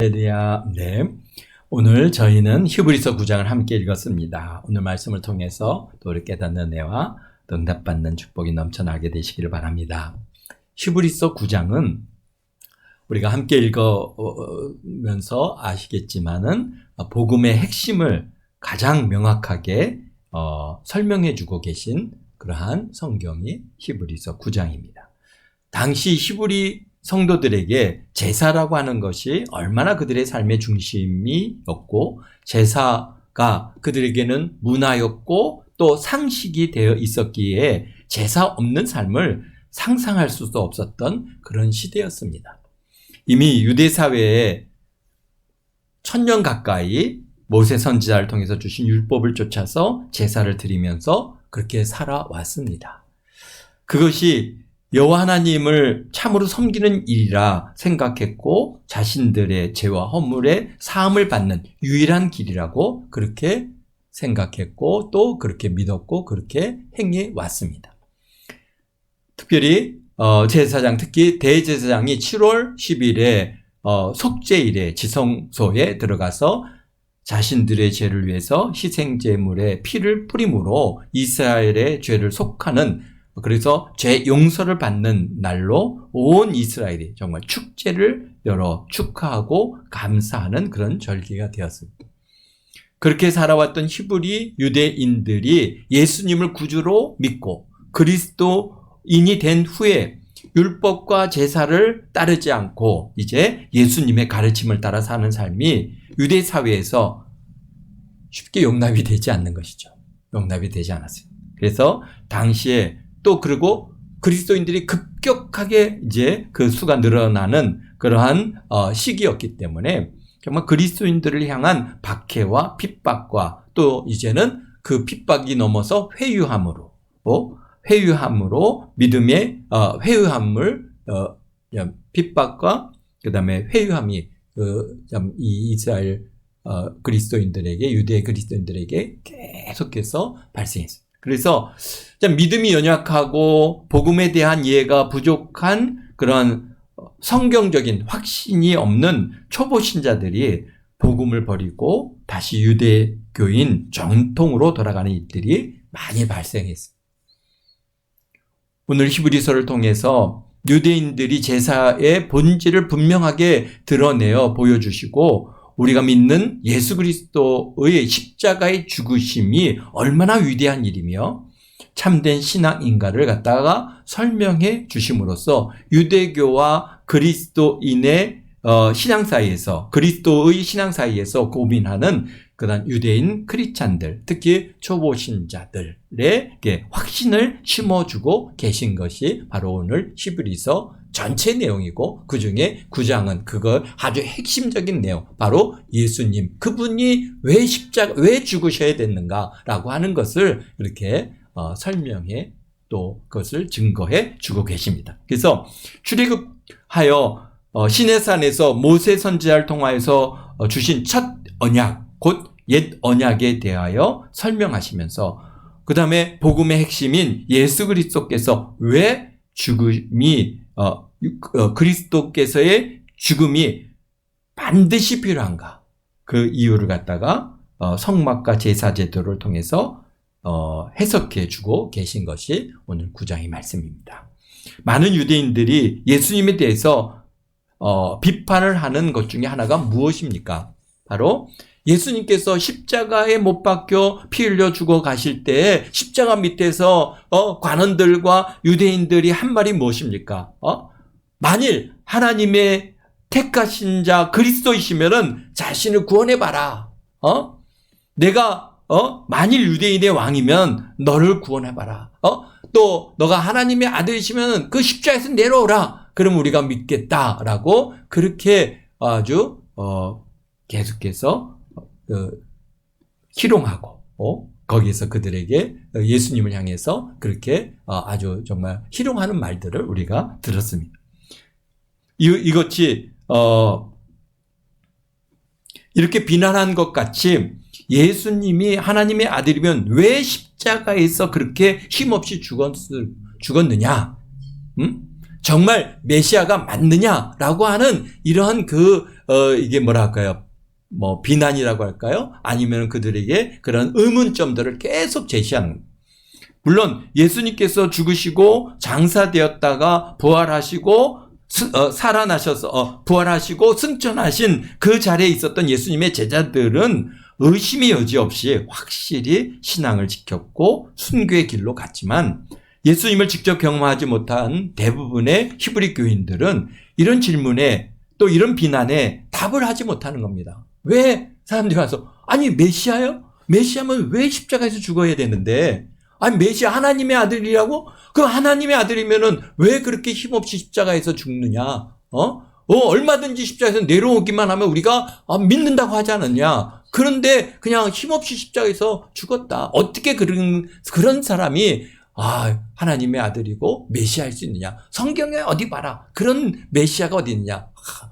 할렐루야. 네. 오늘 저희는 히브리서 9장을 함께 읽었습니다. 오늘 말씀을 통해서 또 우리 깨닫는 은혜와 응답받는 축복이 넘쳐나게 되시기를 바랍니다. 히브리서 9장은 우리가 함께 읽으면서 아시겠지만은 복음의 핵심을 가장 명확하게 설명해 주고 계신 그러한 성경이 히브리서 9장입니다. 당시 히브리 성도들에게 제사라고 하는 것이 얼마나 그들의 삶의 중심이었고, 제사가 그들에게는 문화였고 또 상식이 되어 있었기에 제사 없는 삶을 상상할 수도 없었던 그런 시대였습니다. 이미 유대 사회에 1000년 가까이 모세 선지자를 통해서 주신 율법을 쫓아서 제사를 드리면서 그렇게 살아왔습니다. 그것이 여호와 하나님을 참으로 섬기는 일이라 생각했고 자신들의 죄와 허물의 사함을 받는 유일한 길이라고 그렇게 생각했고 또 그렇게 믿었고 그렇게 행해 왔습니다. 특별히 제사장, 특히 대제사장이 7월 10일에 속죄일에 지성소에 들어가서 자신들의 죄를 위해서 희생제물의 피를 뿌림으로 이스라엘의 죄를 속하는, 그래서 죄 용서를 받는 날로 온 이스라엘이 정말 축제를 열어 축하하고 감사하는 그런 절기가 되었습니다. 그렇게 살아왔던 히브리 유대인들이 예수님을 구주로 믿고 그리스도인이 된 후에 율법과 제사를 따르지 않고 이제 예수님의 가르침을 따라 사는 삶이 유대 사회에서 쉽게 용납이 되지 않는 것이죠. 용납이 되지 않았어요. 그래서 당시에 또 그리고 그리스도인들이 급격하게 이제 그 수가 늘어나는 그러한 시기였기 때문에 정말 그리스도인들을 향한 박해와 핍박과 또 이제는 그 핍박이 넘어서 회유함으로 믿음의 회유함을 핍박과 그다음에 회유함이 이 이스라엘 그리스도인들에게, 유대 그리스도인들에게 계속해서 발생했습니다. 그래서 믿음이 연약하고 복음에 대한 이해가 부족한 그런 성경적인 확신이 없는 초보 신자들이 복음을 버리고 다시 유대교인 정통으로 돌아가는 일들이 많이 발생했습니다. 오늘 히브리서를 통해서 유대인들이 제사의 본질을 분명하게 드러내어 보여주시고 우리가 믿는 예수 그리스도의 십자가의 죽으심이 얼마나 위대한 일이며 참된 신앙인가를 갖다가 설명해 주심으로써 유대교와 그리스도인의 신앙 사이에서, 그리스도의 신앙 사이에서 고민하는 그런 유대인 크리스찬들, 특히 초보 신자들의 확신을 심어주고 계신 것이 바로 오늘 히브리서 전체 내용이고 그 중에 9장은 그거 아주 핵심적인 내용, 바로 예수님, 그분이 왜 죽으셔야 됐는가라고 하는 것을 이렇게 설명해 또 그것을 증거해 주고 계십니다. 그래서 출애굽하여 시내산에서 모세 선지자를 통하여서 주신 첫 언약, 곧 옛 언약에 대하여 설명하시면서 그 다음에 복음의 핵심인 예수 그리스도께서 왜 죽음이 그리스도께서의 죽음이 반드시 필요한가, 그 이유를 갖다가 성막과 제사 제도를 통해서 해석해 주고 계신 것이 오늘 9장의 말씀입니다. 많은 유대인들이 예수님에 대해서 비판을 하는 것 중에 하나가 무엇입니까? 바로 예수님께서 십자가에 못 박혀 피 흘려 죽어 가실 때 십자가 밑에서 관원들과 유대인들이 한 말이 무엇입니까? 만일 하나님의 택하신 자 그리스도이시면은 자신을 구원해봐라. 내가 만일 유대인의 왕이면 너를 구원해봐라. 또 너가 하나님의 아들이시면 그 십자가에서 내려오라. 그럼 우리가 믿겠다라고 그렇게 아주 계속해서 희롱하고 거기에서 그들에게 예수님을 향해서 그렇게 아주 정말 희롱하는 말들을 우리가 들었습니다. 이것이 이렇게 비난한 것 같이 예수님이 하나님의 아들이면 왜 십자가에서 그렇게 힘없이 죽었느냐? 정말 메시아가 맞느냐라고 하는 이러한 이게 뭐라 할까요? 뭐 비난이라고 할까요? 아니면 그들에게 그런 의문점들을 계속 제시하는. 물론 예수님께서 죽으시고 장사되었다가 부활하시고 살아나셔서 부활하시고 승천하신 그 자리에 있었던 예수님의 제자들은 의심의 여지 없이 확실히 신앙을 지켰고 순교의 길로 갔지만 예수님을 직접 경험하지 못한 대부분의 히브리 교인들은 이런 질문에 또 이런 비난에 답을 하지 못하는 겁니다. 왜 사람들이 와서 아니 메시아요? 메시아면 왜 십자가에서 죽어야 되는데 아니 메시아 하나님의 아들이라고? 그 하나님의 아들이면은 왜 그렇게 힘없이 십자가에서 죽느냐? 얼마든지 십자가에서 내려오기만 하면 우리가 믿는다고 하지 않았냐? 그런데 그냥 힘없이 십자가에서 죽었다. 어떻게 그런 사람이 하나님의 아들이고 메시아일 수 있느냐? 성경에 어디 봐라. 그런 메시아가 어디 있느냐?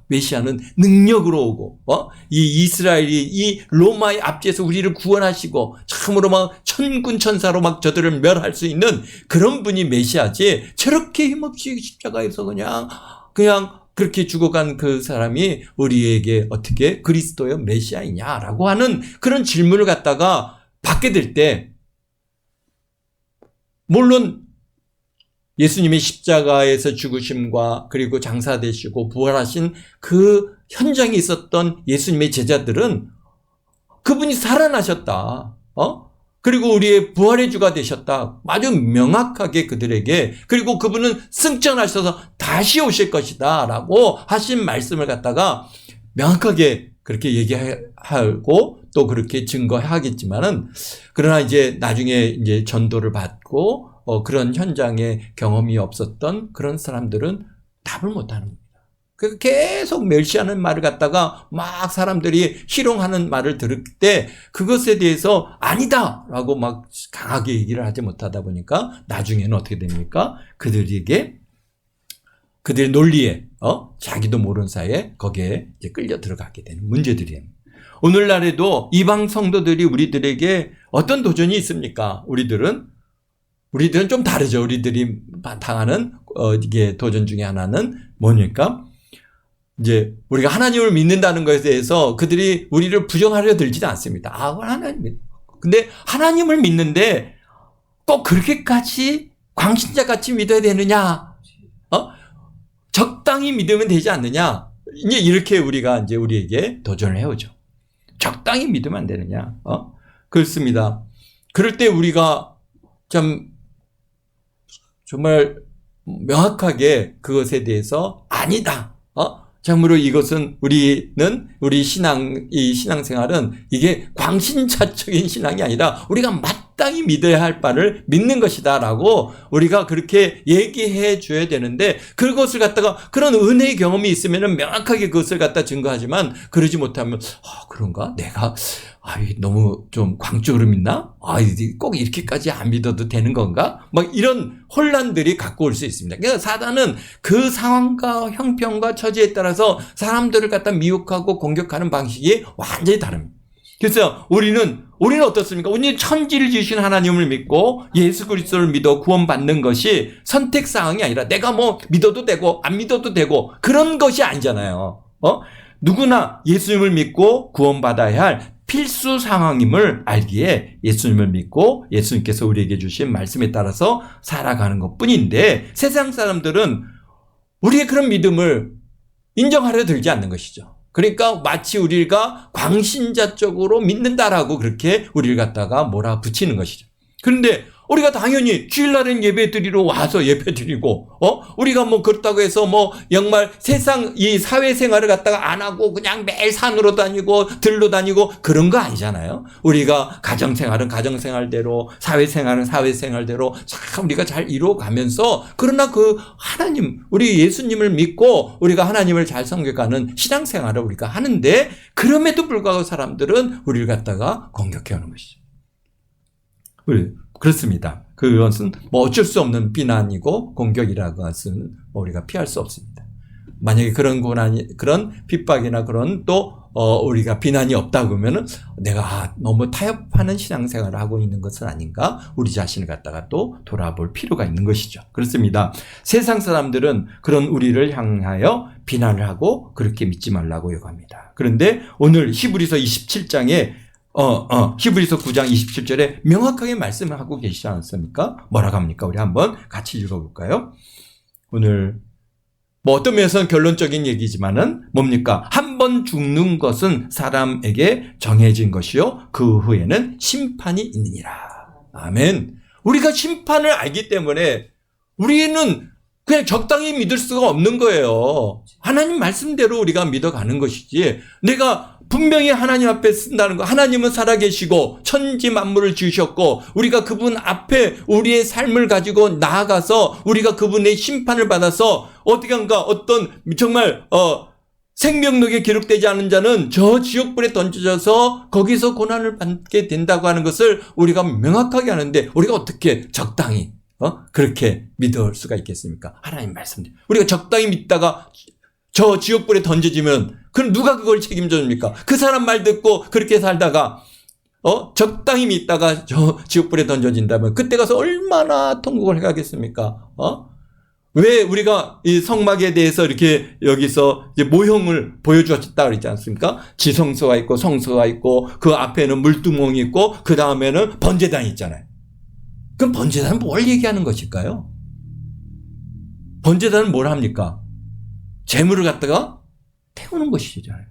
메시아는 능력으로 오고, 이 이스라엘이 이 로마의 압제에서 우리를 구원하시고, 참으로 막 천군 천사로 막 저들을 멸할 수 있는 그런 분이 메시아지, 저렇게 힘없이 십자가에서 그냥 그렇게 죽어간 그 사람이 우리에게 어떻게 그리스도의 메시아이냐라고 하는 그런 질문을 갖다가 받게 될 때, 물론 예수님이 십자가에서 죽으심과 그리고 장사되시고 부활하신 그 현장에 있었던 예수님의 제자들은 그분이 살아나셨다. 그리고 우리의 부활의 주가 되셨다. 아주 명확하게 그들에게, 그리고 그분은 승천하셔서 다시 오실 것이다 라고 하신 말씀을 갖다가 명확하게 그렇게 얘기하고 또 그렇게 증거하겠지만은, 그러나 이제 나중에 이제 전도를 받고 그런 현장에 경험이 없었던 그런 사람들은 답을 못하는 겁니다. 그래서 계속 멸시하는 말을 갖다가 막 사람들이 희롱하는 말을 들을 때 그것에 대해서 아니다라고 막 강하게 얘기를 하지 못하다 보니까 나중에는 어떻게 됩니까? 그들에게 그들의 논리에 자기도 모르는 사이에 거기에 이제 끌려 들어가게 되는 문제들이에요. 오늘날에도 이방 성도들이 우리들에게 어떤 도전이 있습니까? 우리들은 좀 다르죠. 우리들이 당하는 이게 도전 중에 하나는 뭐니까? 이제 우리가 하나님을 믿는다는 것에 대해서 그들이 우리를 부정하려 들지는 않습니다. 하나님. 근데 하나님을 믿는데 꼭 그렇게까지 광신자 같이 믿어야 되느냐? 적당히 믿으면 되지 않느냐? 이제 이렇게 우리가 이제 우리에게 도전을 해오죠. 적당히 믿으면 안 되느냐? 그렇습니다. 그럴 때 우리가 참 정말 명확하게 그것에 대해서 아니다. 참으로 이것은 우리 신앙생활은 이게 광신자적인 신앙이 아니라 우리가 마땅히 믿어야 할 바를 믿는 것이다 라고 우리가 그렇게 얘기해 줘야 되는데, 그것을 갖다가 그런 은혜의 경험이 있으면 명확하게 그것을 갖다 증거하지만 그러지 못하면 그런가? 내가 너무 좀 광적으로 믿나? 꼭 이렇게까지 안 믿어도 되는 건가? 막 이런 혼란들이 갖고 올 수 있습니다. 그러니까 사단은 그 상황과 형편과 처지에 따라서 사람들을 갖다 미혹하고 공격하는 방식이 완전히 다릅니다. 그래서 우리는 어떻습니까? 우리는 천지를 지으신 하나님을 믿고 예수 그리스도를 믿어 구원받는 것이 선택사항이 아니라 내가 뭐 믿어도 되고 안 믿어도 되고 그런 것이 아니잖아요. 누구나 예수님을 믿고 구원받아야 할 필수 상황임을 알기에 예수님을 믿고 예수님께서 우리에게 주신 말씀에 따라서 살아가는 것뿐인데, 세상 사람들은 우리의 그런 믿음을 인정하려 들지 않는 것이죠. 그러니까 마치 우리가 광신자적으로 믿는다라고 그렇게 우리를 갖다가 몰아붙이는 것이죠. 그런데 우리가 당연히 주일날엔 예배 드리러 와서 예배 드리고, 우리가 뭐 그렇다고 해서 뭐 정말 세상 이 사회생활을 갖다가 안 하고 그냥 매일 산으로 다니고 들로 다니고 그런 거 아니잖아요. 우리가 가정생활은 가정생활대로, 사회생활은 사회생활대로 참 우리가 잘 이루어가면서, 그러나 그 하나님, 우리 예수님을 믿고 우리가 하나님을 잘 섬겨가는 신앙생활을 우리가 하는데, 그럼에도 불구하고 사람들은 우리를 갖다가 공격해오는 것이죠. 그렇습니다. 그것은 뭐 어쩔 수 없는 비난이고 공격이라는 것은 우리가 피할 수 없습니다. 만약에 그런 핍박이나 그런 또 우리가 비난이 없다 그러면은 내가 너무 타협하는 신앙생활을 하고 있는 것은 아닌가? 우리 자신을 갖다가 또 돌아볼 필요가 있는 것이죠. 그렇습니다. 세상 사람들은 그런 우리를 향하여 비난을 하고 그렇게 믿지 말라고 요구합니다. 그런데 오늘 히브리서 27장에 히브리서 9장 27절에 명확하게 말씀을 하고 계시지 않습니까? 뭐라고 합니까? 우리 한번 같이 읽어볼까요? 오늘 어떤 면에서는 결론적인 얘기지만은 뭡니까? 한 번 죽는 것은 사람에게 정해진 것이요 그 후에는 심판이 있느니라. 아멘. 우리가 심판을 알기 때문에 우리는 그냥 적당히 믿을 수가 없는 거예요. 하나님 말씀대로 우리가 믿어가는 것이지, 내가 분명히 하나님 앞에 쓴다는 거, 하나님은 살아계시고 천지 만물을 지으셨고 우리가 그분 앞에 우리의 삶을 가지고 나아가서 우리가 그분의 심판을 받아서 어떻게 한가, 어떤 정말 생명록에 기록되지 않은 자는 저 지옥불에 던져져서 거기서 고난을 받게 된다고 하는 것을 우리가 명확하게 아는데 우리가 어떻게 적당히 그렇게 믿을 수가 있겠습니까? 하나님 말씀대로 우리가 적당히 믿다가 저 지옥불에 던져지면 그럼 누가 그걸 책임져 줍니까? 그 사람 말 듣고 그렇게 살다가 적당히 믿다가 저 지옥불에 던져진다면 그때 가서 얼마나 통곡을 해가겠습니까? 왜 우리가 이 성막에 대해서 이렇게 여기서 이제 모형을 보여주었다 그랬지 않습니까? 지성소가 있고 성소가 있고 그 앞에는 물두멍이 있고 그 다음에는 번제단이 있잖아요. 그럼 번제단은 뭘 얘기하는 것일까요? 번제단은 뭘 합니까? 재물을 갖다가 태우는 것이잖아요.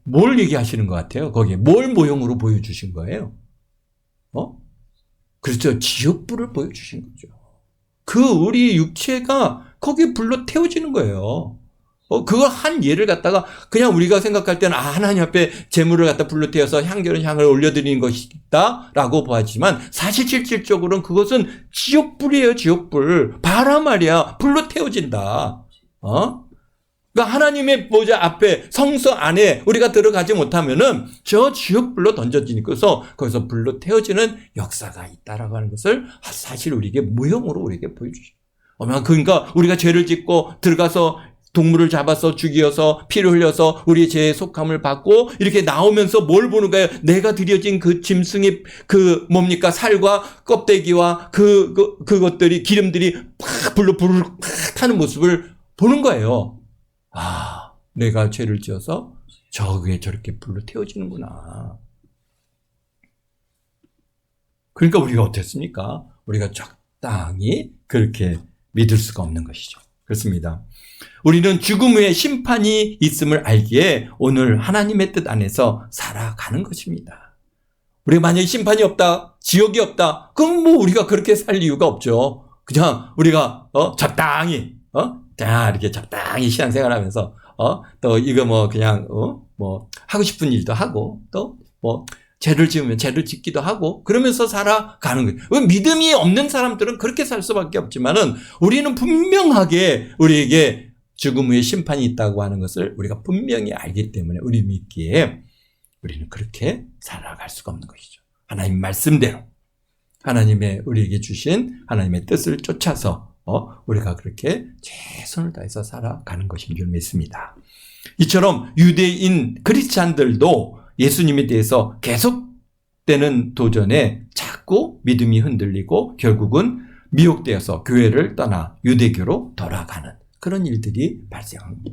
뭘 얘기하시는 것 같아요? 거기에 뭘 모형으로 보여주신 거예요? 그렇죠. 지옥불을 보여주신 거죠. 그 우리 육체가 거기에 불로 태워지는 거예요. 그걸 한 예를 갖다가 그냥 우리가 생각할 때는 하나님 앞에 재물을 갖다 불로 태워서 향기로운 향을 올려드리는 것이다 라고 보았지만 사실 실질적으로는 그것은 지옥불이에요. 지옥불. 바람 말이야. 불로 태워진다. 그러니까 하나님의 보좌 앞에 성소 안에 우리가 들어가지 못하면은 저 지옥불로 던져지니까서 거기서 불로 태워지는 역사가 있다라고 하는 것을 사실 우리에게 모형으로 우리에게 보여주죠. 그러니까 우리가 죄를 짓고 들어가서 동물을 잡아서 죽여서 피를 흘려서 우리의 죄에 속함을 받고 이렇게 나오면서 뭘 보는 거예요? 내가 들여진 그 짐승의 그 뭡니까? 살과 껍데기와 그것들이 기름들이 팍 불을 팍 타는 모습을 보는 거예요. 내가 죄를 지어서 저게 저렇게 불로 태워지는구나. 그러니까 우리가 어땠습니까? 우리가 적당히 그렇게 믿을 수가 없는 것이죠. 그렇습니다. 우리는 죽음 후에 심판이 있음을 알기에 오늘 하나님의 뜻 안에서 살아가는 것입니다. 우리가 만약에 심판이 없다, 지옥이 없다, 그럼 우리가 그렇게 살 이유가 없죠. 그냥 우리가 적당히 이렇게 적당히 신앙생활 하면서 또 이거 그냥 하고 싶은 일도 하고 또 죄를 지으면 죄를 짓기도 하고 그러면서 살아가는 거예요. 믿음이 없는 사람들은 그렇게 살 수밖에 없지만은 우리는 분명하게 우리에게 죽음 후에 심판이 있다고 하는 것을 우리가 분명히 알기 때문에 우리 믿기에 우리는 그렇게 살아갈 수가 없는 것이죠. 하나님 말씀대로 하나님의 우리에게 주신 하나님의 뜻을 쫓아서 우리가 그렇게 최선을 다해서 살아가는 것인 줄 믿습니다. 이처럼 유대인 크리스찬들도 예수님에 대해서 계속되는 도전에 자꾸 믿음이 흔들리고 결국은 미혹되어서 교회를 떠나 유대교로 돌아가는 그런 일들이 발생합니다.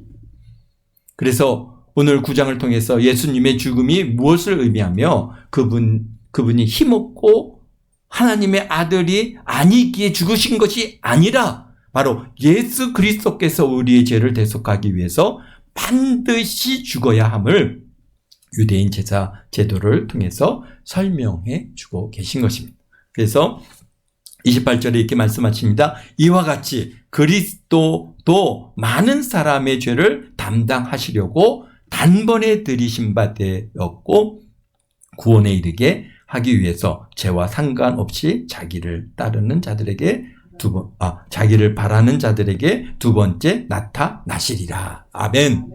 그래서 오늘 9장을 통해서 예수님의 죽음이 무엇을 의미하며 그분이 힘없고 하나님의 아들이 아니기에 죽으신 것이 아니라 바로 예수 그리스도께서 우리의 죄를 대속하기 위해서 반드시 죽어야 함을 유대인 제사 제도를 통해서 설명해 주고 계신 것입니다. 그래서 28절에 이렇게 말씀하십니다. 이와 같이 그리스도도 많은 사람의 죄를 담당하시려고 단번에 들이신 바 되었고 구원에 이르게 하기 위해서 죄와 상관없이 자기를 따르는 자들에게 자기를 바라는 자들에게 두 번째 나타나시리라. 아멘.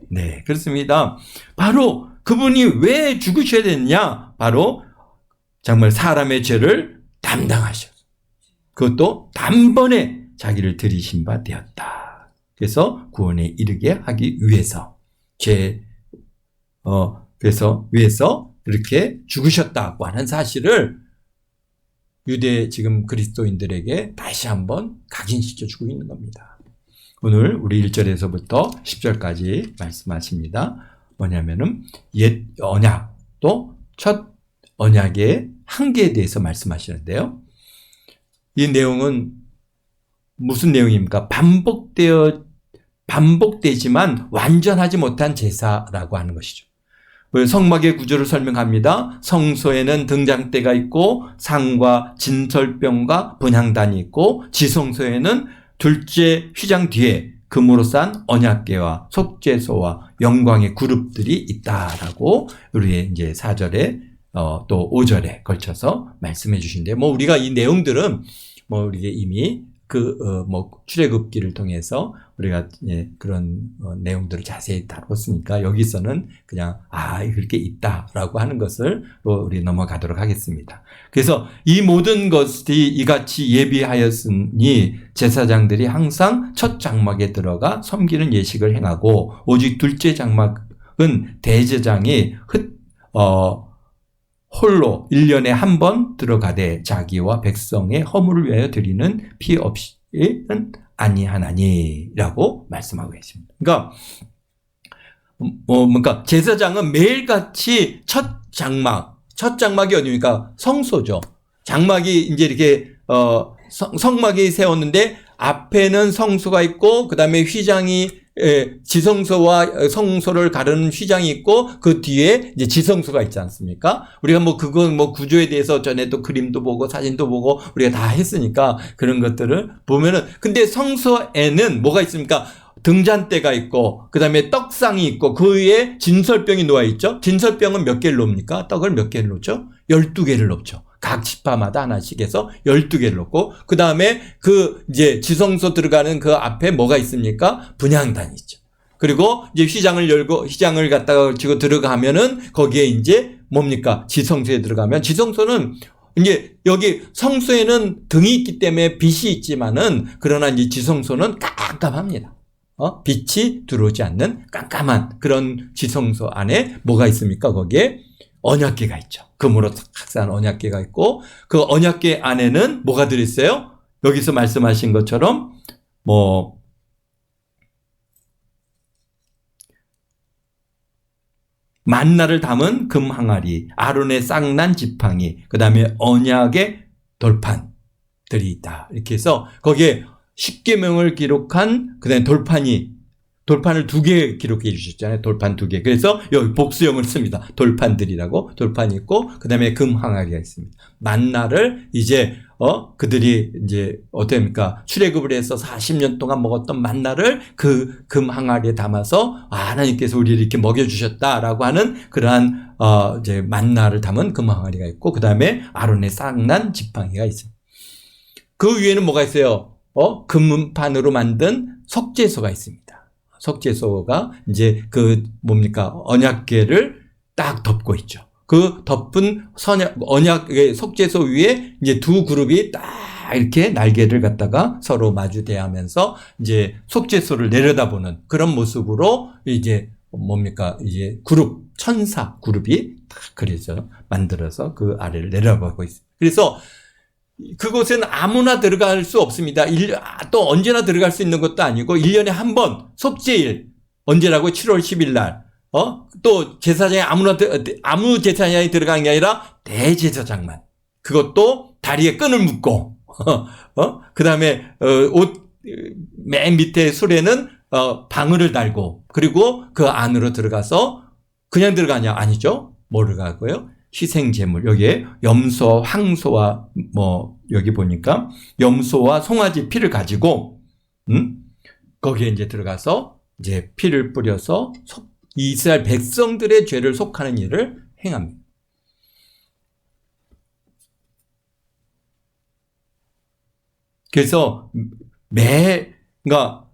네, 그렇습니다. 바로 그분이 왜 죽으셔야 됐냐? 바로 정말 사람의 죄를 담당하셔서 그것도 단번에 자기를 들이신 바 되었다. 그래서 구원에 이르게 하기 위해서 죄 그래서 위해서 이렇게 죽으셨다고 하는 사실을 유대 지금 그리스도인들에게 다시 한번 각인시켜 주고 있는 겁니다. 오늘 우리 1절에서부터 10절까지 말씀하십니다. 뭐냐면은 옛 언약 또 첫 언약의 한계에 대해서 말씀하시는데요. 이 내용은 무슨 내용입니까? 반복되지만 완전하지 못한 제사라고 하는 것이죠. 성막의 구조를 설명합니다. 성소에는 등잔대가 있고 상과 진설병과 분향단이 있고 지성소에는 둘째 휘장 뒤에 금으로 싼 언약궤와 속죄소와 영광의 그룹들이 있다라고 우리의 이제 4절에 또 5절에 걸쳐서 말씀해 주신데, 우리가 이 내용들은 우리가 이미 출애굽기를 통해서 우리가 그런 내용들을 자세히 다뤘으니까 여기서는 그냥 그렇게 있다라고 하는 것을 우리 넘어가도록 하겠습니다. 그래서 이 모든 것이 이같이 예비하였으니 제사장들이 항상 첫 장막에 들어가 섬기는 예식을 행하고 오직 둘째 장막은 대제장이 홀로 1년에 한 번 들어가되 자기와 백성의 허물을 위하여 드리는 피 없이는 아니하나니라고 말씀하고 계십니다. 그러니까 제사장은 매일같이 첫 장막이 어디입니까? 성소죠. 장막이 이제 이렇게 성막이 세웠는데 앞에는 성소가 있고 그다음에 휘장이 지성소와 성소를 가르는 휘장이 있고 그 뒤에 이제 지성소가 있지 않습니까? 우리가 구조에 대해서 전에도 그림도 보고 사진도 보고 우리가 다 했으니까 그런 것들을 보면은, 근데 성소에는 뭐가 있습니까? 등잔대가 있고 그다음에 떡상이 있고 그 위에 진설병이 놓여 있죠. 진설병은 몇 개를 놓습니까? 떡을 몇 개를 놓죠? 12개를 놓죠. 각 지파마다 하나씩 해서 12개를 놓고, 그 다음에 이제 지성소 들어가는 그 앞에 뭐가 있습니까? 분향단이 있죠. 그리고 이제 휘장을 갖다가 지고 들어가면은 거기에 이제 뭡니까? 지성소에 들어가면, 지성소는 이제 여기 성소에는 등이 있기 때문에 빛이 있지만은, 그러나 이제 지성소는 깜깜합니다. 빛이 들어오지 않는 깜깜한 그런 지성소 안에 뭐가 있습니까? 거기에 언약궤가 있죠. 금으로 탁산 언약궤가 있고, 그 언약궤 안에는 뭐가 들어있어요? 여기서 말씀하신 것처럼 만나를 담은 금 항아리, 아론의 쌍난 지팡이, 그 다음에 언약의 돌판들이 있다. 이렇게 해서 거기에 십계명을 기록한 그다음에 돌판을 2개 기록해 주셨잖아요. 돌판 2개. 그래서 여기 복수형을 씁니다. 돌판들이라고. 돌판이 있고 그다음에 금 항아리가 있습니다. 만나를 이제 그들이 이제 어떻습니까? 출애굽을 해서 40년 동안 먹었던 만나를 그 금 항아리에 담아서 하나님께서 우리를 이렇게 먹여 주셨다라고 하는 그러한 이제 만나를 담은 금 항아리가 있고, 그다음에 아론의 쌍난 지팡이가 있습니다. 그 위에는 뭐가 있어요? 금판으로 만든 속죄소가 있습니다. 속죄소가 이제 언약궤를 딱 덮고 있죠. 그 덮은 언약의 속죄소 위에 이제 두 그룹이 딱 이렇게 날개를 갖다가 서로 마주 대하면서 이제 속죄소를 내려다보는 그런 모습으로 이제 이제 천사 그룹이 딱 그래서 만들어서 그 아래를 내려보고 있습니다. 그래서 그곳에는 아무나 들어갈 수 없습니다. 또 언제나 들어갈 수 있는 것도 아니고 1년에 한 번 속죄일, 언제라고? 7월 10일 날. 또 제사장이 아무 제사장이 들어가는 게 아니라 대제사장만. 그것도 다리에 끈을 묶고 그다음에 옷 맨 밑에 술에는 방울을 달고, 그리고 그 안으로 들어가서 그냥 들어가냐? 아니죠. 뭐를 가고요? 희생제물, 여기에 염소, 황소와 여기 보니까 염소와 송아지 피를 가지고 거기에 이제 들어가서 이제 피를 뿌려서 이스라엘 백성들의 죄를 속하는 일을 행합니다. 그래서 그러니까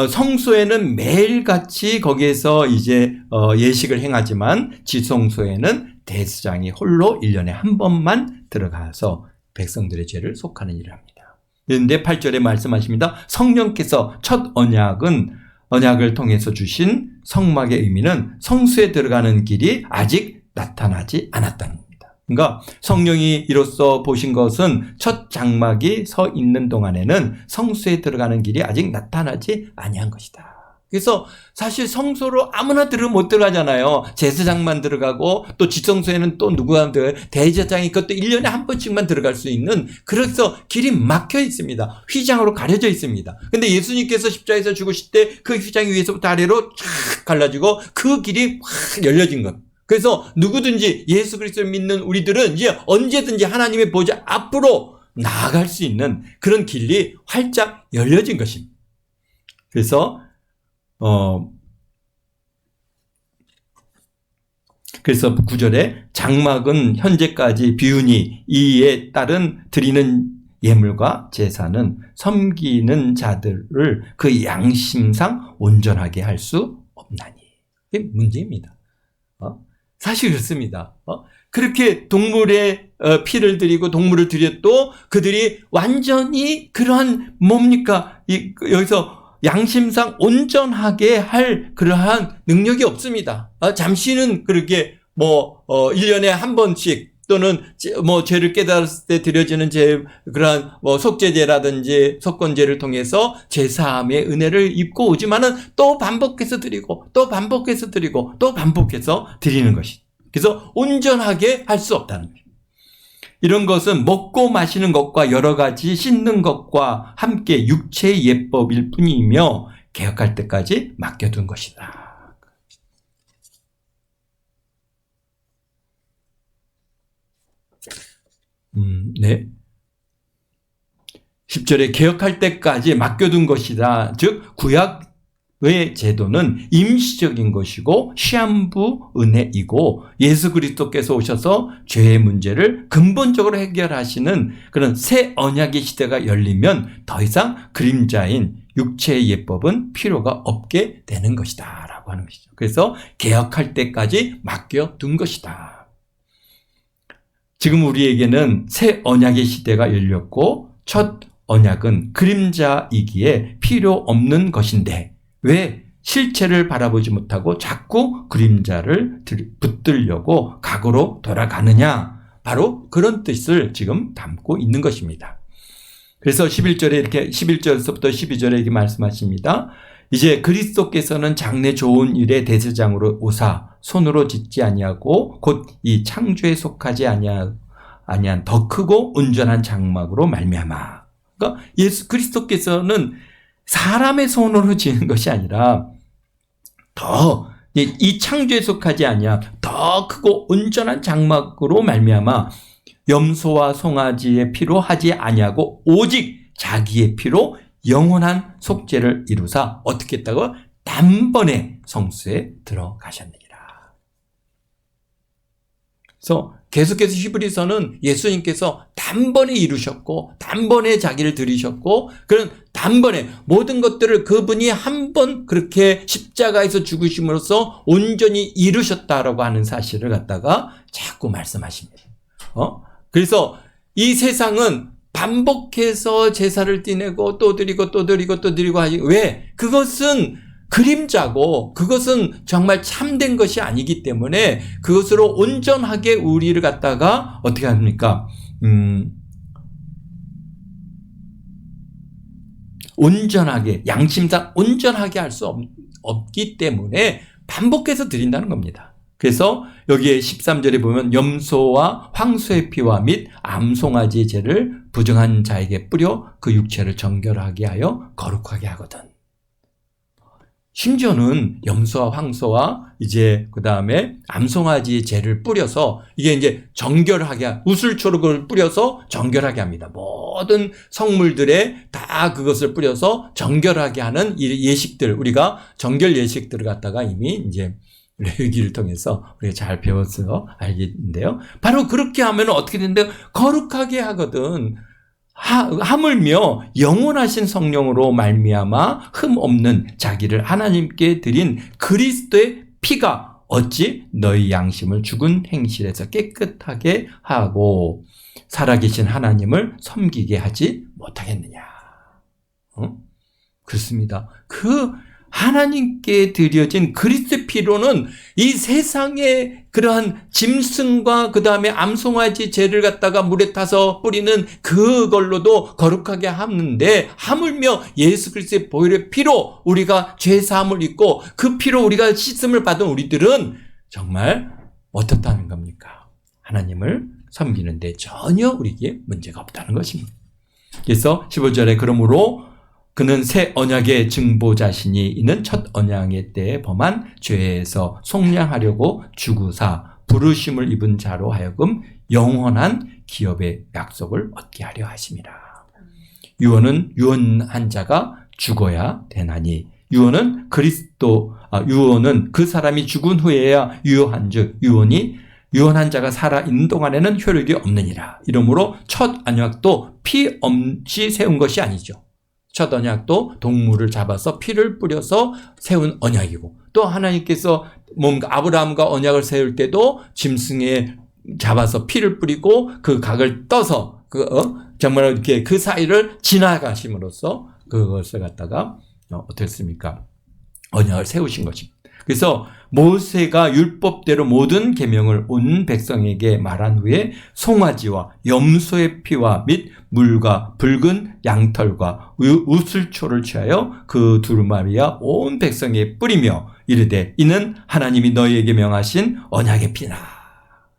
성소에는 매일같이 거기에서 이제 예식을 행하지만 지성소에는 대제사장이 홀로 1년에 한 번만 들어가서 백성들의 죄를 속하는 일을 합니다. 그런데 8절에 말씀하십니다. 성령께서 첫 언약은 언약을 통해서 주신 성막의 의미는 성수에 들어가는 길이 아직 나타나지 않았다는 겁니다. 그러니까 성령이 이로써 보신 것은 첫 장막이 서 있는 동안에는 성수에 들어가는 길이 아직 나타나지 아니한 것이다. 그래서 사실 성소로 아무나 못 들어가잖아요. 제사장만 들어가고 또 지성소에는 또 누구나 대제사장이 그것도 1년에 한 번씩만 들어갈 수 있는, 그래서 길이 막혀 있습니다. 휘장으로 가려져 있습니다. 근데 예수님께서 십자가에서 죽으실 때 그 휘장 위에서부터 아래로 쫙 갈라지고 그 길이 확 열려진 것. 그래서 누구든지 예수 그리스도를 믿는 우리들은 이제 언제든지 하나님의 보좌 앞으로 나아갈 수 있는 그런 길이 활짝 열려진 것입니다. 그래서 그래서 9절에 장막은 현재까지 비우니 이에 따른 드리는 예물과 제사는 섬기는 자들을 그 양심상 온전하게 할 수 없나니. 이게 문제입니다. 사실 그렇습니다. 그렇게 동물의 피를 드리고 동물을 드려도 그들이 완전히 그러한 뭡니까? 여기서 양심상 온전하게 할 그러한 능력이 없습니다. 잠시는 그렇게 1년에 한 번씩 또는 죄를 깨달았을 때 드려지는 그러한 속죄제라든지 속건제를 통해서 제사함의 은혜를 입고 오지만은 또 반복해서 드리고 또 반복해서 드리고 또 반복해서 드리는 것이. 그래서 온전하게 할 수 없다는 거예요. 이런 것은 먹고 마시는 것과 여러 가지 씻는 것과 함께 육체의 예법일 뿐이며 개혁할 때까지 맡겨둔 것이다. 네. 10절에 개혁할 때까지 맡겨둔 것이다. 즉 구약의 제도는 임시적인 것이고 시한부 은혜이고 예수 그리스도께서 오셔서 죄의 문제를 근본적으로 해결하시는 그런 새 언약의 시대가 열리면 더 이상 그림자인 육체의 예법은 필요가 없게 되는 것이다 라고 하는 것이죠. 그래서 개혁할 때까지 맡겨둔 것이다. 지금 우리에게는 새 언약의 시대가 열렸고 첫 언약은 그림자이기에 필요 없는 것인데 왜 실체를 바라보지 못하고 자꾸 그림자를 붙들려고 과거로 돌아가느냐? 바로 그런 뜻을 지금 담고 있는 것입니다. 그래서 11절에서부터 12절에 이렇게 말씀하십니다. 이제 그리스도께서는 장래 좋은 일의 대제사장으로 오사 손으로 짓지 아니하고 곧 이 창조에 속하지 아니한 더 크고 온전한 장막으로 말미암아. 그러니까 예수 그리스도께서는 사람의 손으로 지은 것이 아니라 더 이 창조에 속하지 아니한 더 크고 온전한 장막으로 말미암아 염소와 송아지의 피로 하지 아니하고 오직 자기의 피로 영원한 속죄를 이루사 어떻게 했다고? 단번에 성수에 들어가셨느니라. 그래서 계속해서 히브리서는 예수님께서 단번에 이루셨고 단번에 자기를 들이셨고 그런 단번에 모든 것들을 그분이 한 번 그렇게 십자가에서 죽으심으로써 온전히 이루셨다라고 하는 사실을 갖다가 자꾸 말씀하십니다. 그래서 이 세상은 반복해서 제사를 띠내고 또 드리고 또 드리고 또 드리고 하지. 왜? 그것은 그림자고 그것은 정말 참된 것이 아니기 때문에 그것으로 온전하게 우리를 갖다가 어떻게 합니까? 온전하게 양심상 온전하게 할 수 없기 때문에 반복해서 드린다는 겁니다. 그래서 여기에 13절에 보면 염소와 황소의 피와 및 암송아지의 죄를 부정한 자에게 뿌려 그 육체를 정결하게 하여 거룩하게 하거든. 심지어는 염소와 황소와 이제 그 다음에 암송아지의 죄를 뿌려서 이게 이제 정결하게 우슬초록을 뿌려서 정결하게 합니다. 모든 성물들에 다 그것을 뿌려서 정결하게 하는 예식들 우리가 정결 예식들을 갖다가 이미 이제 레위기를 통해서 우리가 잘 배워서 알겠는데요. 바로 그렇게 하면 어떻게 된대요? 거룩하게 하거든. 하물며 영원하신 성령으로 말미암아 흠 없는 자기를 하나님께 드린 그리스도의 피가 어찌 너희 양심을 죽은 행실에서 깨끗하게 하고 살아계신 하나님을 섬기게 하지 못하겠느냐. 그렇습니다. 하나님께 드려진 그리스도의 피로는 이 세상의 그러한 짐승과 그 다음에 암송아지 죄를 갖다가 물에 타서 뿌리는 그걸로도 거룩하게 하는데, 하물며 예수 그리스도의 보혈의 피로 우리가 죄 사함을 입고 그 피로 우리가 씻음을 받은 우리들은 정말 어떻다는 겁니까? 하나님을 섬기는데 전혀 우리에게 문제가 없다는 것입니다. 그래서 15절에 그러므로 그는 새 언약의 증보자시니 이는 첫 언약의 때에 범한 죄에서 속량하려고 주구사 부르심을 입은 자로 하여금 영원한 기업의 약속을 얻게 하려 하심이라. 유언은 유언한 자가 죽어야 되나니 유언은 유언은 그 사람이 죽은 후에야 유효한즉 유언한 자가 살아있는 동안에는 효력이 없느니라. 이러므로 첫 언약도 피 없이 세운 것이 아니죠. 첫 언약도 동물을 잡아서 피를 뿌려서 세운 언약이고, 또 하나님께서 뭔가 아브라함과 언약을 세울 때도 짐승에 잡아서 피를 뿌리고 그 각을 떠서 정말 이렇게 그 사이를 지나가심으로써 그것을 갖다가 어떻습니까? 언약을 세우신 것입니다. 그래서 모세가 율법대로 모든 계명을 온 백성에게 말한 후에 송아지와 염소의 피와 및 물과 붉은 양털과 우슬초를 취하여 그 두루마리와 온 백성에 뿌리며 이르되 이는 하나님이 너희에게 명하신 언약의 피나.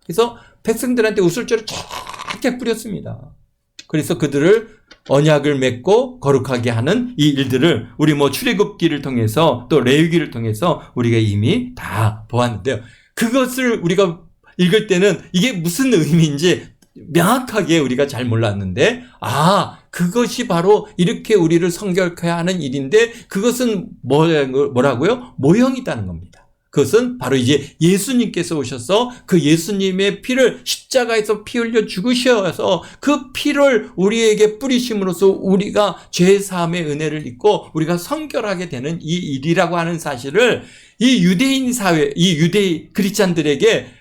그래서 백성들한테 우슬초를 쫙쫙 뿌렸습니다. 그래서 그들을 언약을 맺고 거룩하게 하는 이 일들을 우리 출애굽기를 통해서 또 레위기를 통해서 우리가 이미 다 보았는데요. 그것을 우리가 읽을 때는 이게 무슨 의미인지 명확하게 우리가 잘 몰랐는데, 그것이 바로 이렇게 우리를 성결케 하는 일인데, 그것은 뭐라고요? 모형이다는 겁니다. 그것은 바로 이제 예수님께서 오셔서 그 예수님의 피를 십자가에서 피 흘려 죽으셔서 그 피를 우리에게 뿌리심으로써 우리가 죄 사함의 은혜를 입고 우리가 성결하게 되는 이 일이라고 하는 사실을 이 유대인 사회, 이 유대 크리스찬들에게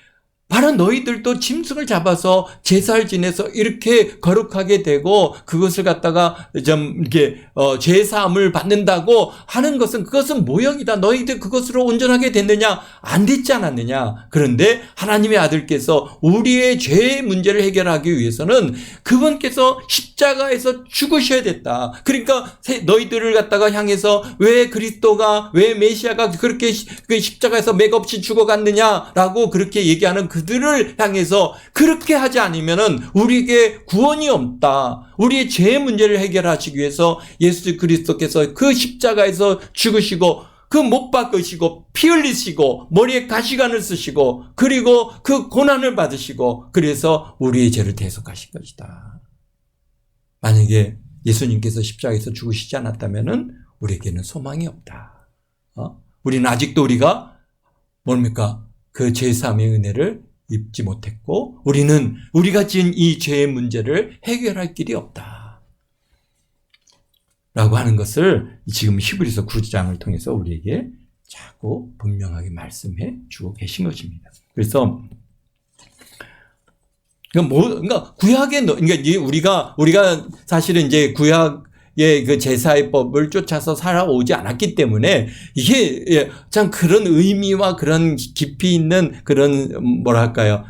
바로 너희들도 짐승을 잡아서 제사를 지내서 이렇게 거룩하게 되고 그것을 갖다가 좀 이렇게 제사함을 받는다고 하는 것은 그것은 모형이다. 너희들 그것으로 온전하게 됐느냐? 안 됐지 않았느냐? 그런데 하나님의 아들께서 우리의 죄의 문제를 해결하기 위해서는 그분께서 십자가에서 죽으셔야 됐다. 그러니까 너희들을 갖다가 향해서 왜 그리스도가, 왜 메시아가 그렇게 십자가에서 맥없이 죽어갔느냐라고 그렇게 얘기하는 그들을 향해서 그렇게 하지 않으면은 우리에게 구원이 없다. 우리의 죄의 문제를 해결하시기 위해서 예수 그리스도께서 그 십자가에서 죽으시고 그 못 박으시고 피 흘리시고 머리에 가시관을 쓰시고 그리고 그 고난을 받으시고 그래서 우리의 죄를 대속하신 것이다. 만약에 예수님께서 십자가에서 죽으시지 않았다면은 우리에게는 소망이 없다. 우리는 아직도 우리가 뭡니까? 그 죄사함의 은혜를 입지 못했고 우리가 지은 이 죄의 문제를 해결할 길이 없다. 라고 하는 것을 지금 히브리서 9장을 통해서 우리에게 자꾸 분명하게 말씀해 주고 계신 것입니다. 그래서 그러니까 우리가 사실은 이제 구약의 그 제사의 법을 쫓아서 살아오지 않았기 때문에 이게 참 그런 의미와 그런 깊이 있는 그런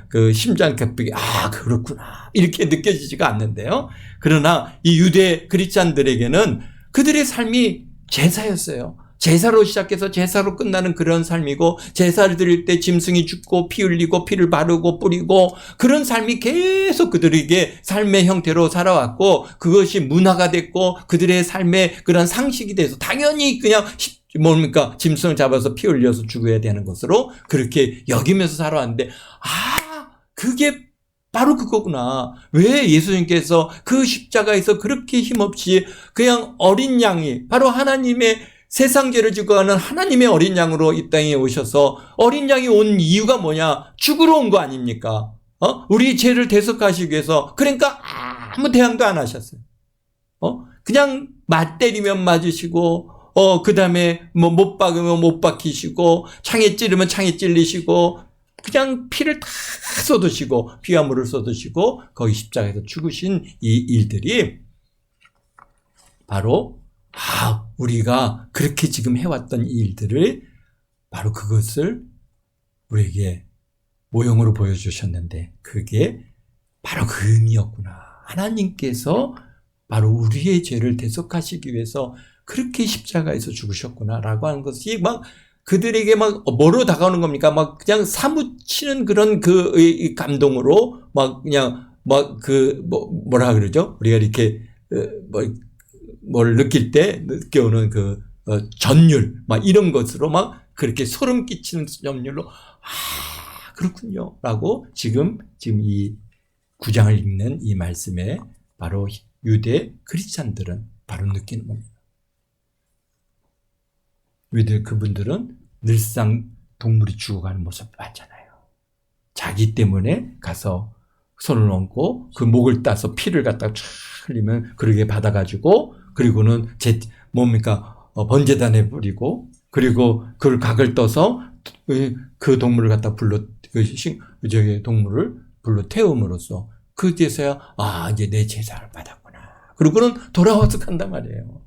그 심장 격벽이 그렇구나 이렇게 느껴지지가 않는데요. 그러나 이 유대 크리스찬들에게는 그들의 삶이 제사였어요. 제사로 시작해서 제사로 끝나는 그런 삶이고, 제사를 드릴 때 짐승이 죽고 피 흘리고 피를 바르고 뿌리고 그런 삶이 계속 그들에게 삶의 형태로 살아왔고, 그것이 문화가 됐고 그들의 삶의 그런 상식이 돼서 당연히 그냥 짐승을 잡아서 피 흘려서 죽어야 되는 것으로 그렇게 여기면서 살아왔는데, 그게 바로 그거구나. 왜 예수님께서 그 십자가에서 그렇게 힘없이 그냥 어린 양이, 바로 하나님의 세상 죄를 지고 가는 하나님의 어린 양으로 이 땅에 오셔서, 어린 양이 온 이유가 뭐냐? 죽으러 온 거 아닙니까? 우리 죄를 대속하시기 위해서. 그러니까 아무 대항도 안 하셨어요. 그냥 맞때리면 맞으시고, 그 다음에 못 박으면 못 박히시고, 창에 찌르면 창에 찔리시고, 그냥 피를 다 쏟으시고, 피와 물을 쏟으시고, 거기 십자가에서 죽으신 이 일들이 바로 우리가 그렇게 지금 해왔던 일들을 바로 그것을 우리에게 모형으로 보여주셨는데 그게 바로 그 의미였구나. 하나님께서 바로 우리의 죄를 대속하시기 위해서 그렇게 십자가에서 죽으셨구나라고 하는 것이 막 그들에게 막 뭐로 다가오는 겁니까? 막 그냥 사무치는 그런 그 감동으로 막 그냥 막 뭐라 그러죠? 우리가 이렇게 뭘 느낄 때 느껴오는 그 전율 막 이런 것으로 막 그렇게 소름 끼치는 전율로 그렇군요 라고 지금 이 9장을 읽는 이 말씀에 바로 유대 크리스찬들은 바로 느끼는 겁니다. 왜들 그분들은 늘상 동물이 죽어가는 모습을 봤잖아요. 자기 때문에 가서 손을 얹고 그 목을 따서 피를 갖다가 쫙 흘리면 그러게 받아가지고 그리고는 번제단에 뿌리고 그리고 그걸 각을 떠서 그 동물을 갖다 동물을 불러 태움으로써 그제서야 이제 내 제사를 받았구나. 그리고는 돌아와서 간단 말이에요.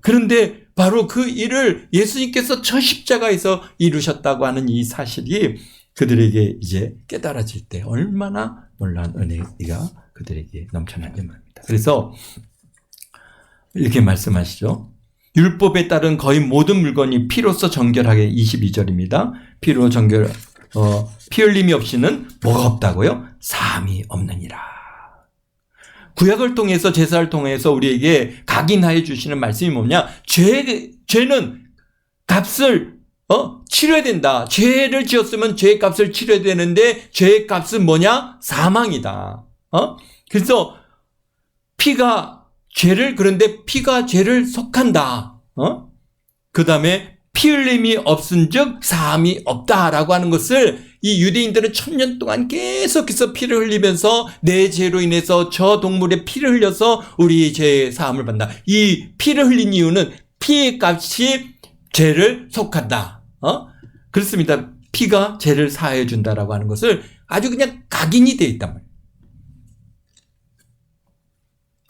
그런데 바로 그 일을 예수님께서 저 십자가에서 이루셨다고 하는 이 사실이 그들에게 이제 깨달아질 때 얼마나 놀라운 은혜가 그들에게 넘쳐나는지 모릅니다. 그래서 이렇게 말씀하시죠. 율법에 따른 거의 모든 물건이 피로써 정결하게 22절입니다. 피로 정결 피 흘림이 없이는 뭐가 없다고요? 사함이 없느니라. 구약을 통해서 제사를 통해서 우리에게 각인하여 주시는 말씀이 뭐냐? 죄는 값을 치러야 된다. 죄를 지었으면 죄의 값을 치러야 되는데 죄의 값은 뭐냐? 사망이다. 그래서 그런데 피가 죄를 속한다. 그 다음에 피 흘림이 없은즉 사함이 없다라고 하는 것을 이 유대인들은 1000년 동안 계속해서 피를 흘리면서 내 죄로 인해서 저 동물의 피를 흘려서 우리 죄의 사함을 받는다. 이 피를 흘린 이유는 피의 값이 죄를 속한다. 그렇습니다. 피가 죄를 사하여 준다라고 하는 것을 아주 그냥 각인이 되어 있단 말이에요.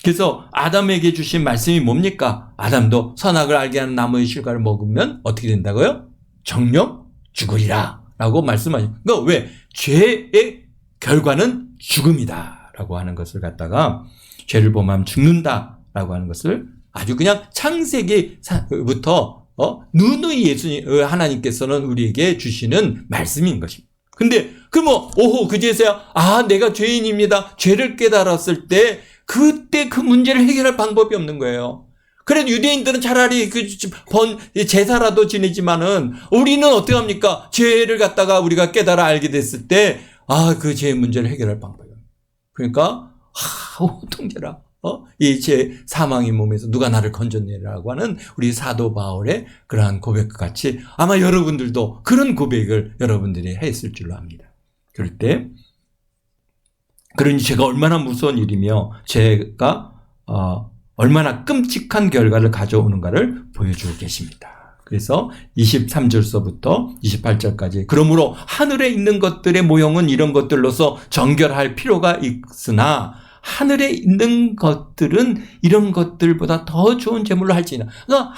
그래서 아담에게 주신 말씀이 뭡니까? 아담도 선악을 알게 하는 나무의 실과를 먹으면 어떻게 된다고요? 정령 죽으리라 라고 말씀하시죠. 그러니까 왜? 죄의 결과는 죽음이다 라고 하는 것을 갖다가 죄를 범하면 죽는다 라고 하는 것을 아주 그냥 창세기부터 누누이 하나님께서는 우리에게 주시는 말씀인 것입니다. 근데 그제서야 내가 죄인입니다. 죄를 깨달았을 때 그때 그 문제를 해결할 방법이 없는 거예요. 그래도 유대인들은 차라리 제사라도 지내지만은 우리는 어떻게 합니까? 죄를 갖다가 우리가 깨달아 알게 됐을 때 그 죄의 문제를 해결할 방법이 없어요. 그러니까 통제라. 이 죄 사망의 몸에서 누가 나를 건졌느냐라고 하는 우리 사도 바울의 그러한 고백 같이 아마 여러분들도 그런 고백을 여러분들이 했을 줄로 압니다. 그럴 때 그러니 죄가 얼마나 무서운 일이며 죄가 얼마나 끔찍한 결과를 가져오는가를 보여주고 계십니다. 그래서 23절서부터 28절까지 그러므로 하늘에 있는 것들의 모형은 이런 것들로서 정결할 필요가 있으나 하늘에 있는 것들은 이런 것들보다 더 좋은 제물로 할지니라. 그러니까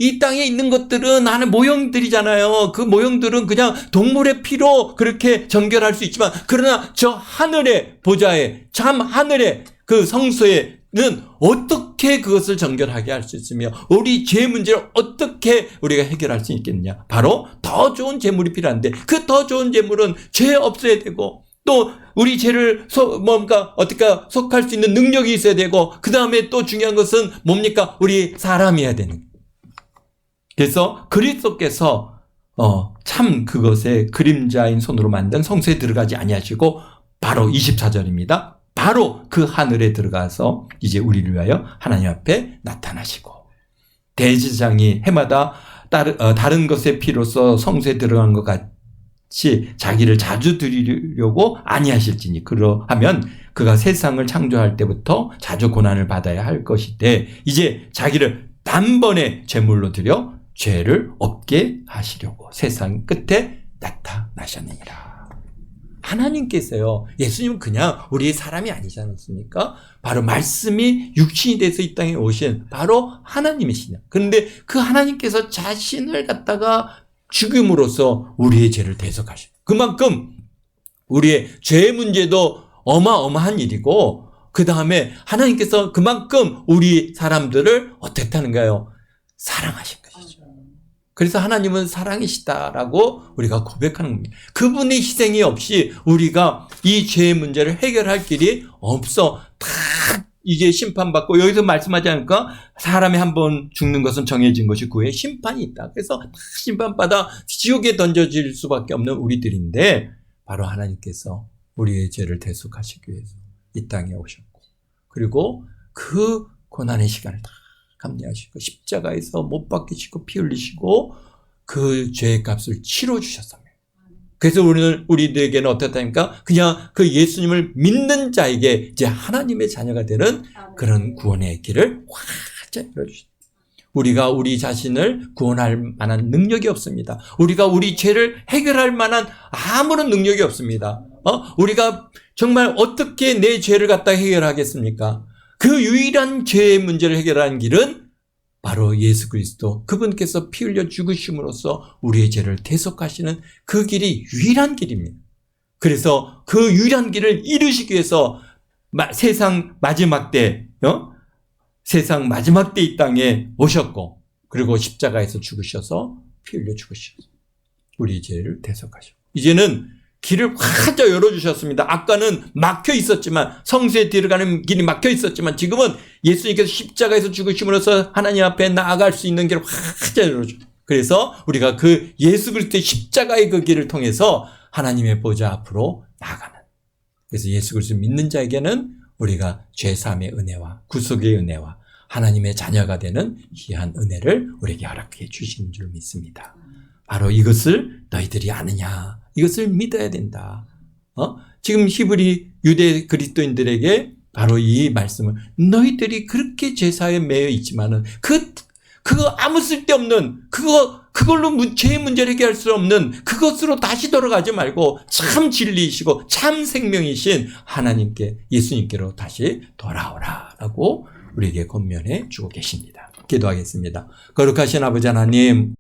이 땅에 있는 것들은 하나의 모형들이잖아요. 그 모형들은 그냥 동물의 피로 그렇게 정결할 수 있지만 그러나 저 하늘의 보좌에 참 하늘의 그 성소에는 어떻게 그것을 정결하게 할 수 있으며 우리 죄 문제를 어떻게 우리가 해결할 수 있겠느냐. 바로 더 좋은 제물이 필요한데 그 더 좋은 제물은 죄 없어야 되고 또 우리 죄를 어떻게 속할 수 있는 능력이 있어야 되고 그 다음에 또 중요한 것은 뭡니까? 우리 사람이어야 되는 거예요. 그래서 그리스도께서 참 그것의 그림자인 손으로 만든 성소에 들어가지 아니하시고 바로 24절입니다. 바로 그 하늘에 들어가서 이제 우리를 위하여 하나님 앞에 나타나시고 대제사장이 해마다 다른 것의 피로써 성소에 들어간 것 같이 자기를 자주 드리려고 아니하실지니 그러하면 그가 세상을 창조할 때부터 자주 고난을 받아야 할 것인데 이제 자기를 단번에 제물로 드려 죄를 없게 하시려고 세상 끝에 나타나셨느니라. 하나님께서요. 예수님은 그냥 우리의 사람이 아니지 않습니까? 바로 말씀이 육신이 돼서 이 땅에 오신 바로 하나님이시냐. 그런데 그 하나님께서 자신을 갖다가 죽임으로써 우리의 죄를 대속하시고, 그만큼 우리의 죄 문제도 어마어마한 일이고, 그 다음에 하나님께서 그만큼 우리 사람들을 어땠다는가요? 사랑하신 것이죠. 그래서 하나님은 사랑이시다라고 우리가 고백하는 겁니다. 그분의 희생이 없이 우리가 이 죄의 문제를 해결할 길이 없어. 다 이제 심판받고, 여기서 말씀하지 않을까? 사람이 한 번 죽는 것은 정해진 것이 그의 심판이 있다. 그래서 다 심판받아 지옥에 던져질 수밖에 없는 우리들인데, 바로 하나님께서 우리의 죄를 대속하시기 위해서 이 땅에 오셨고, 그리고 그 고난의 시간을 다 감내하시고 십자가에서 못 박히시고 피 흘리시고 그 죄의 값을 치러주셨습니다. 그래서 우리들에게는 어떻다니까? 그냥 그 예수님을 믿는 자에게 이제 하나님의 자녀가 되는 그런 구원의 길을 활짝 열어주셨다. 우리가 우리 자신을 구원할 만한 능력이 없습니다. 우리가 우리 죄를 해결할 만한 아무런 능력이 없습니다. 우리가 정말 어떻게 내 죄를 갖다 해결하겠습니까? 그 유일한 죄의 문제를 해결하는 길은 바로 예수 그리스도, 그분께서 피 흘려 죽으심으로써 우리의 죄를 대속하시는 그 길이 유일한 길입니다. 그래서 그 유일한 길을 이루시기 위해서 세상 마지막 때 이 땅에 오셨고, 그리고 십자가에서 죽으셔서 피 흘려 죽으셔서 우리의 죄를 대속하셨고, 이제는 길을 활짝 열어주셨습니다. 아까는 막혀 있었지만, 성소에 들어가는 길이 막혀 있었지만, 지금은 예수님께서 십자가에서 죽으심으로써 하나님 앞에 나아갈 수 있는 길을 활짝 열어주셨습니다. 그래서 우리가 그 예수 그리스도의 십자가의 그 길을 통해서 하나님의 보좌 앞으로 나아가는, 그래서 예수 그리스도 믿는 자에게는 우리가 죄사함의 은혜와 구속의 은혜와 하나님의 자녀가 되는 귀한 은혜를 우리에게 허락해 주시는 줄 믿습니다. 바로 이것을 너희들이 아느냐, 이것을 믿어야 된다. 지금 히브리 유대 그리스도인들에게 바로 이 말씀을, 너희들이 그렇게 제사에 매여 있지만은 그거 아무 쓸데없는, 그걸로 죄의 문제를 해결할 수 없는 그것으로 다시 돌아가지 말고 참 진리이시고 참 생명이신 하나님께, 예수님께로 다시 돌아오라라고 우리에게 권면해 주고 계십니다. 기도하겠습니다. 거룩하신 아버지 하나님,